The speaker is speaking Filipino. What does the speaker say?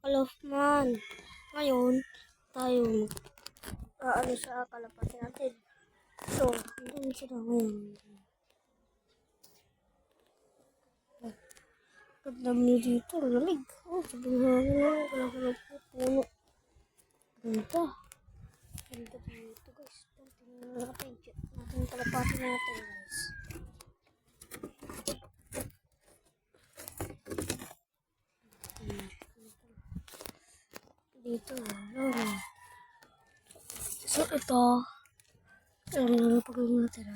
Kalofman. Ngayon, tayo ano sa kalapati natin. So, andun sila ngayon. Pagdami dito, lamig. Oh, sabihin nga nga, kalapati po, puno. Ganda. Ganda dito guys. Tingnan natin kalapati natin guys. Dito, so ito, ano na pag natin.